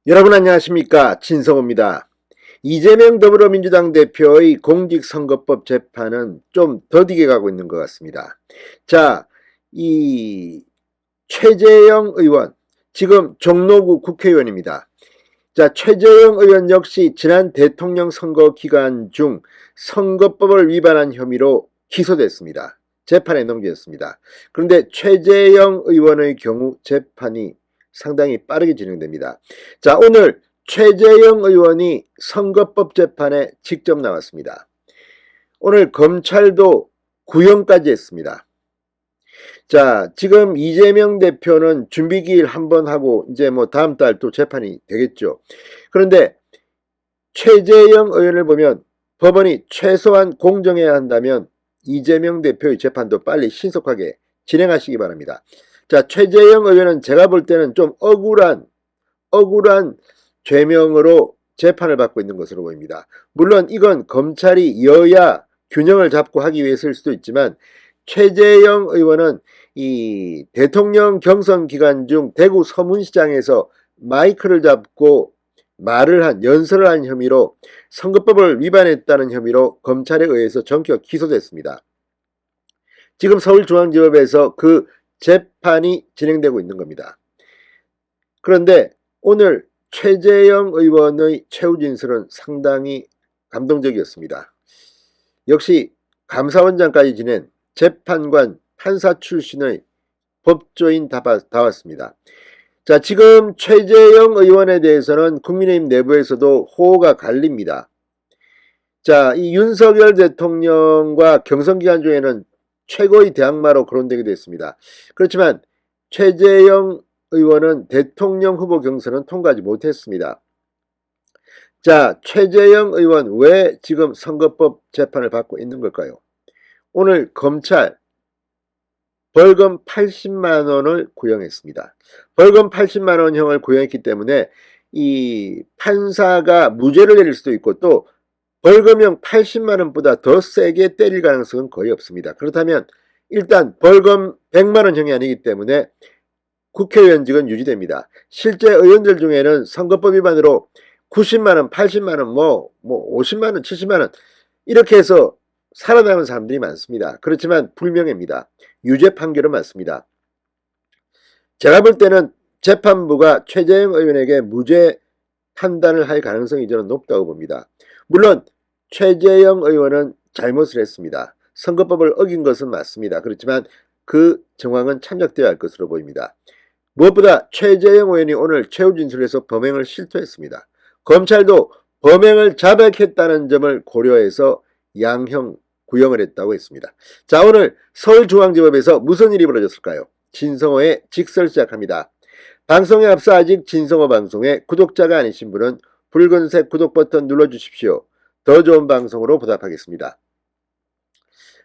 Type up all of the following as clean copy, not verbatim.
여러분 안녕하십니까, 진성호입니다. 이재명 더불어민주당 대표의 공직선거법 재판은 좀 더디게 가고 있는 것 같습니다. 자, 이 최재형 의원, 지금 종로구 국회의원입니다. 자, 최재형 의원 역시 지난 대통령 선거 기간 중 선거법을 위반한 혐의로 기소됐습니다. 재판에 넘겨졌습니다. 그런데 최재형 의원의 경우 재판이 상당히 빠르게 진행됩니다. 자, 오늘 최재형 의원이 선거법 재판에 직접 나왔습니다. 오늘 검찰도 구형까지 했습니다. 자, 지금 이재명 대표는 준비기일 한번 하고 이제 뭐 다음 달 또 재판이 되겠죠. 그런데 최재형 의원을 보면 법원이 최소한 공정해야 한다면 이재명 대표의 재판도 빨리 신속하게 진행하시기 바랍니다. 자, 최재형 의원은 제가 볼 때는 좀 억울한 죄명으로 재판을 받고 있는 것으로 보입니다. 물론 이건 검찰이 여야 균형을 잡고 하기 위해서일 수도 있지만 최재형 의원은 이 대통령 경선 기간 중 대구 서문시장에서 마이크를 잡고 연설을 한 혐의로 선거법을 위반했다는 혐의로 검찰에 의해서 전격 기소됐습니다. 지금 서울중앙지법에서 그 재판이 진행되고 있는 겁니다. 그런데 오늘 최재형 의원의 최후 진술은 상당히 감동적이었습니다. 역시 감사원장까지 지낸 재판관 판사 출신의 법조인 다 왔습니다. 자, 지금 최재형 의원에 대해서는 국민의힘 내부에서도 호호가 갈립니다. 자, 이 윤석열 대통령과 경선 기간 중에는 최고의 대항마로 거론되기도 했습니다. 그렇지만 최재형 의원은 대통령 후보 경선은 통과하지 못했습니다. 자, 최재형 의원 왜 지금 선거법 재판을 받고 있는 걸까요? 오늘 검찰 벌금 80만 원을 구형했습니다. 벌금 80만 원형을 구형했기 때문에 이 판사가 무죄를 내릴 수도 있고 또 벌금형 80만 원보다 더 세게 때릴 가능성은 거의 없습니다. 그렇다면 일단 벌금 100만 원형이 아니기 때문에 국회의원직은 유지됩니다. 실제 의원들 중에는 선거법 위반으로 90만 원, 80만 원, 50만 원, 70만 원 이렇게 해서 살아남은 사람들이 많습니다. 그렇지만 불명예입니다. 유죄 판결은 맞습니다. 제가 볼 때는 재판부가 최재형 의원에게 무죄 판단을 할 가능성이 저는 높다고 봅니다. 물론 최재형 의원은 잘못을 했습니다. 선거법을 어긴 것은 맞습니다. 그렇지만 그 정황은 참작되어야 할 것으로 보입니다. 무엇보다 최재형 의원이 오늘 최후 진술에서 범행을 실토했습니다. 검찰도 범행을 자백했다는 점을 고려해서 양형 구형을 했다고 했습니다. 자, 오늘 서울중앙지법에서 무슨 일이 벌어졌을까요? 진성호의 직설 시작합니다. 방송에 앞서 아직 진성호 방송에 구독자가 아니신 분은 붉은색 구독 버튼 눌러주십시오. 더 좋은 방송으로 보답하겠습니다.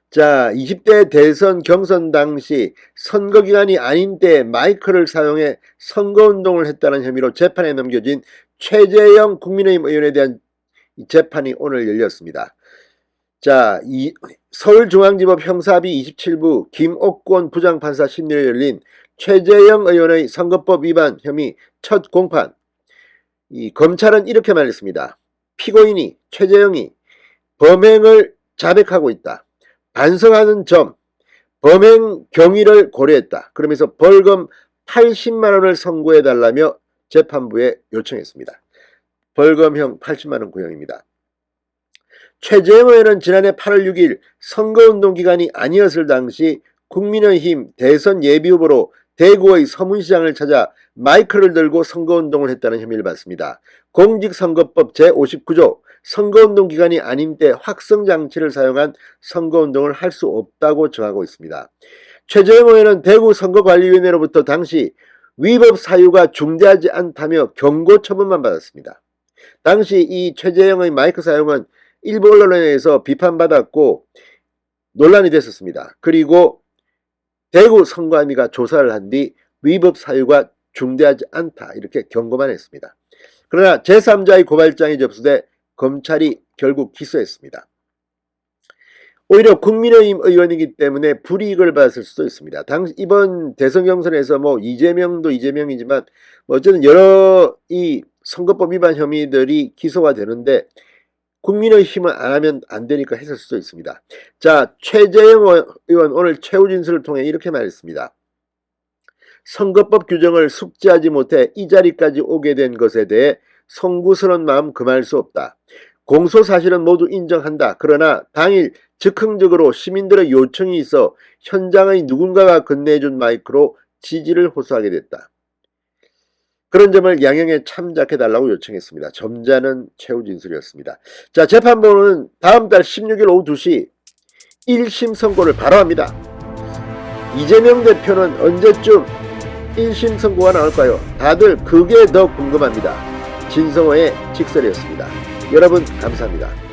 자, 20대 대선 경선 당시 선거기간이 아닌 때 마이크를 사용해 선거운동을 했다는 혐의로 재판에 넘겨진 최재형 국민의힘 의원에 대한 재판이 오늘 열렸습니다. 자, 서울중앙지법 형사비 27부 김옥권 부장판사 심리에 열린 최재형 의원의 선거법 위반 혐의 첫 공판. 이 검찰은 이렇게 말했습니다. 피고인이 최재형이 범행을 자백하고 있다. 반성하는 점, 범행 경위를 고려했다. 그러면서 벌금 80만 원을 선고해달라며 재판부에 요청했습니다. 벌금형 80만 원 구형입니다. 최재형 의원은 지난해 8월 6일 선거운동 기간이 아니었을 당시 국민의힘 대선 예비후보로 대구의 서문시장을 찾아 마이크를 들고 선거운동을 했다는 혐의를 받습니다. 공직선거법 제59조 선거운동 기간이 아닌 때 확성장치를 사용한 선거운동을 할 수 없다고 정하고 있습니다. 최재형 의원은 대구 선거관리위원회로부터 당시 위법 사유가 중대하지 않다며 경고 처분만 받았습니다. 당시 이 최재형의 마이크 사용은 일부 언론에 의해서 비판받았고 논란이 됐었습니다. 그리고 대구 선관위가 조사를 한 뒤 위법 사유가 중대하지 않다 이렇게 경고만 했습니다. 그러나 제3자의 고발장이 접수돼 검찰이 결국 기소했습니다. 오히려 국민의힘 의원이기 때문에 불이익을 받았을 수도 있습니다. 이번 대선 경선에서 이재명도 이재명이지만 어쨌든 여러 이 선거법 위반 혐의들이 기소가 되는데 국민의힘은 안 하면 안 되니까 했을 수도 있습니다. 자, 최재형 의원 오늘 최후 진술을 통해 이렇게 말했습니다. 선거법 규정을 숙지하지 못해 이 자리까지 오게 된 것에 대해 송구스러운 마음 금할 수 없다. 공소 사실은 모두 인정한다. 그러나 당일 즉흥적으로 시민들의 요청이 있어 현장의 누군가가 건네준 마이크로 지지를 호소하게 됐다. 그런 점을 양형에 참작해달라고 요청했습니다. 점잖은 최후 진술이었습니다. 자, 재판부는 다음 달 16일 오후 2시 1심 선고를 바로 합니다. 이재명 대표는 언제쯤 1심 선고가 나올까요? 다들 그게 더 궁금합니다. 진성호의 직설이었습니다. 여러분 감사합니다.